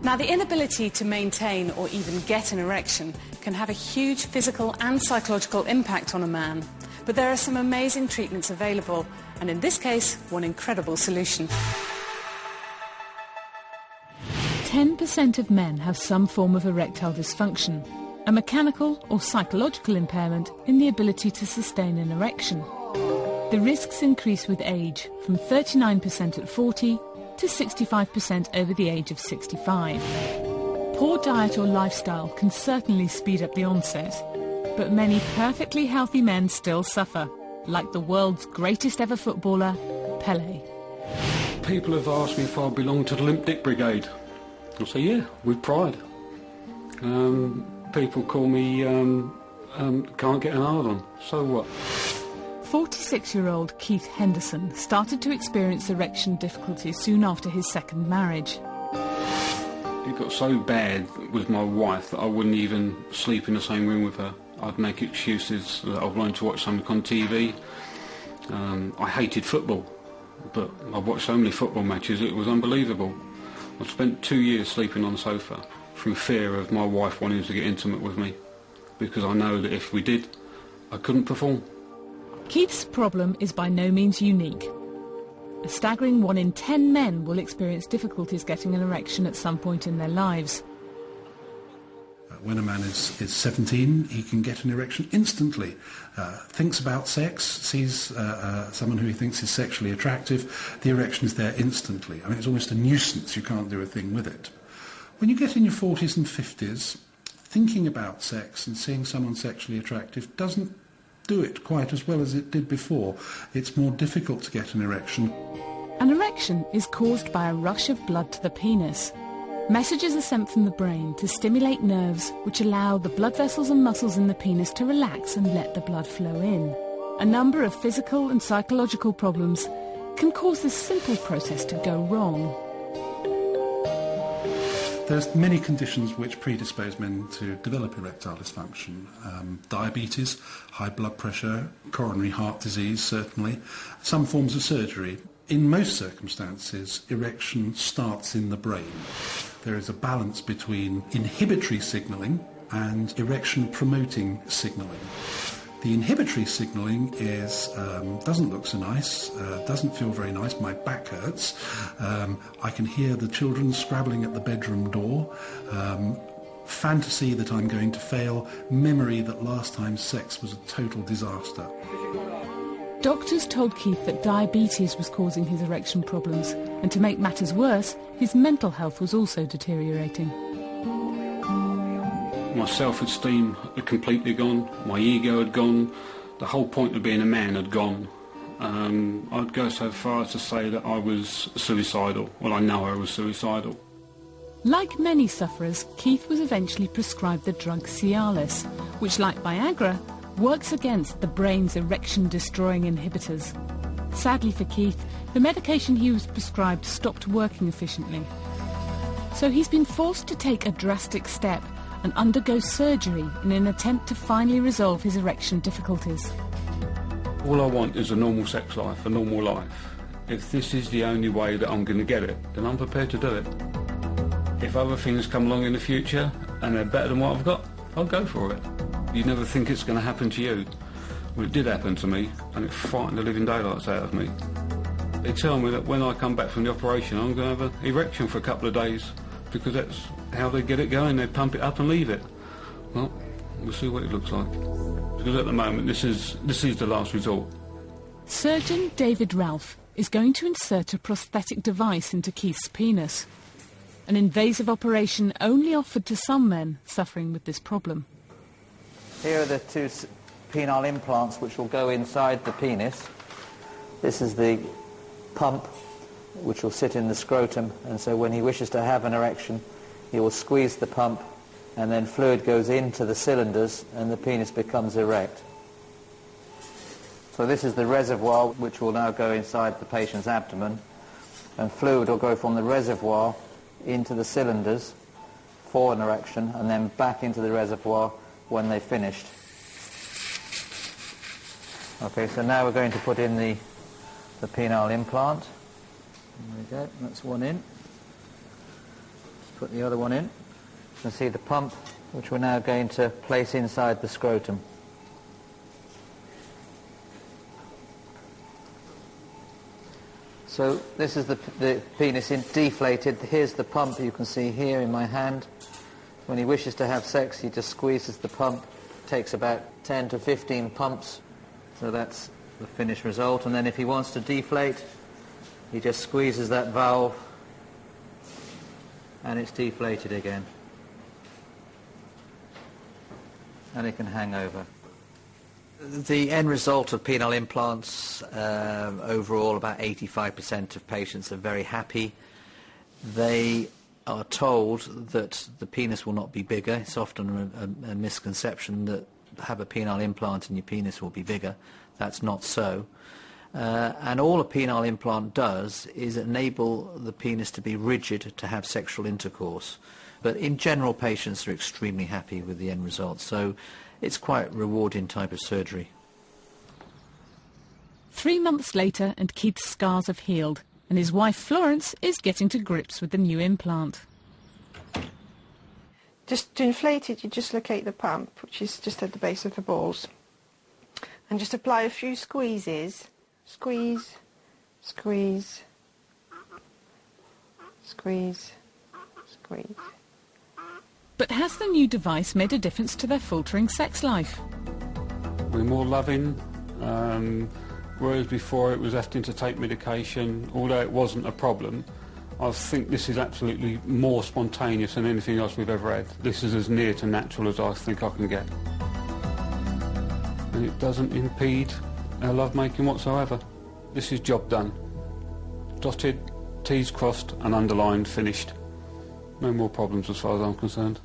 Now, the inability to maintain or even get an erection can have a huge physical and psychological impact on a man. But there are some amazing treatments available, and in this case, one incredible solution. 10% of men have some form of erectile dysfunction, a mechanical or psychological impairment in the ability to sustain an erection. The risks increase with age, from 39% at 40 to 65% over the age of 65. Poor diet or lifestyle can certainly speed up the onset, but many perfectly healthy men still suffer, like the world's greatest ever footballer, Pelé. People have asked me if I belong to the Limp Dick Brigade. I'll say, yeah, with pride. People call me can't get an hard on, so what? 46-year-old Keith Henderson started to experience erection difficulties soon after his second marriage. It got so bad with my wife that I wouldn't even sleep in the same room with her. I'd make excuses that I wanted to watch something on TV. I hated football, but I watched so many football matches, it was unbelievable. I spent 2 years sleeping on the sofa through fear of my wife wanting to get intimate with me, because I know that if we did, I couldn't perform. Keith's problem is by no means unique. A staggering 1 in 10 men will experience difficulties getting an erection at some point in their lives. When a man is 17, he can get an erection instantly. Thinks about sex, sees someone who he thinks is sexually attractive, the erection is there instantly. I mean, it's almost a nuisance, you can't do a thing with it. When you get in your 40s and 50s, thinking about sex and seeing someone sexually attractive doesn't do it quite as well as it did before. It's more difficult to get an erection. An erection is caused by a rush of blood to the penis. Messages are sent from the brain to stimulate nerves which allow the blood vessels and muscles in the penis to relax and let the blood flow in. A number of physical and psychological problems can cause this simple process to go wrong. There's many conditions which predispose men to develop erectile dysfunction. Diabetes, high blood pressure, coronary heart disease, certainly. Some forms of surgery. In most circumstances, erection starts in the brain. There is a balance between inhibitory signalling and erection-promoting signalling. The inhibitory signalling is doesn't look so nice, doesn't feel very nice, my back hurts, I can hear the children scrabbling at the bedroom door, fantasy that I'm going to fail, memory that last time's sex was a total disaster. Doctors told Keith that diabetes was causing his erection problems, and to make matters worse, his mental health was also deteriorating. My self-esteem had completely gone, my ego had gone, the whole point of being a man had gone. I'd go so far as to say that I was suicidal. Well, I know I was suicidal. Like many sufferers, Keith was eventually prescribed the drug Cialis, which, like Viagra, works against the brain's erection-destroying inhibitors. Sadly for Keith, the medication he was prescribed stopped working efficiently. So he's been forced to take a drastic step and undergo surgery in an attempt to finally resolve his erection difficulties. All I want is a normal sex life, a normal life. If this is the only way that I'm going to get it, then I'm prepared to do it. If other things come along in the future and they're better than what I've got, I'll go for it. You never think it's going to happen to you. Well, it did happen to me, and it frightened the living daylights out of me. They tell me that when I come back from the operation, I'm going to have an erection for a couple of days, because that's how they get it going. They pump it up and leave it. Well, we'll see what it looks like. Because at the moment, this is the last resort. Surgeon David Ralph is going to insert a prosthetic device into Keith's penis. An invasive operation only offered to some men suffering with this problem. Here are the two penile implants which will go inside the penis. This is the pump which will sit in the scrotum, and so when he wishes to have an erection, he will squeeze the pump and then fluid goes into the cylinders and the penis becomes erect. So this is the reservoir which will now go inside the patient's abdomen, and fluid will go from the reservoir into the cylinders for an erection and then back into the reservoir when they've finished. Okay, so now we're going to put in the penile implant. There we go, that's one in. put the other one in. You can see the pump, which we're now going to place inside the scrotum. So this is the penis deflated. Here's the pump you can see here in my hand. When he wishes to have sex, he just squeezes the pump. It takes about 10 to 15 pumps. So that's the finished result. And then if he wants to deflate, he just squeezes that valve and it's deflated again. And it can hang over. The end result of penile implants, overall about 85% of patients are very happy. They are told that the penis will not be bigger. It's often a misconception that have a penile implant and your penis will be bigger. That's not so. And all a penile implant does is enable the penis to be rigid to have sexual intercourse. But in general, patients are extremely happy with the end result. So it's quite a rewarding type of surgery. 3 months later, and Keith's scars have healed, and his wife Florence is getting to grips with the new implant. Just to inflate it, you just locate the pump, which is just at the base of the balls, and just apply a few squeezes. Squeeze, squeeze, squeeze, squeeze. But has the new device made a difference to their faltering sex life? We're more loving, whereas before it was having to take medication. Although it wasn't a problem, I think this is absolutely more spontaneous than anything else we've ever had. This is as near to natural as I think I can get. And it doesn't impede our lovemaking whatsoever. This is job done. Dotted, T's crossed and underlined, finished. No more problems as far as I'm concerned.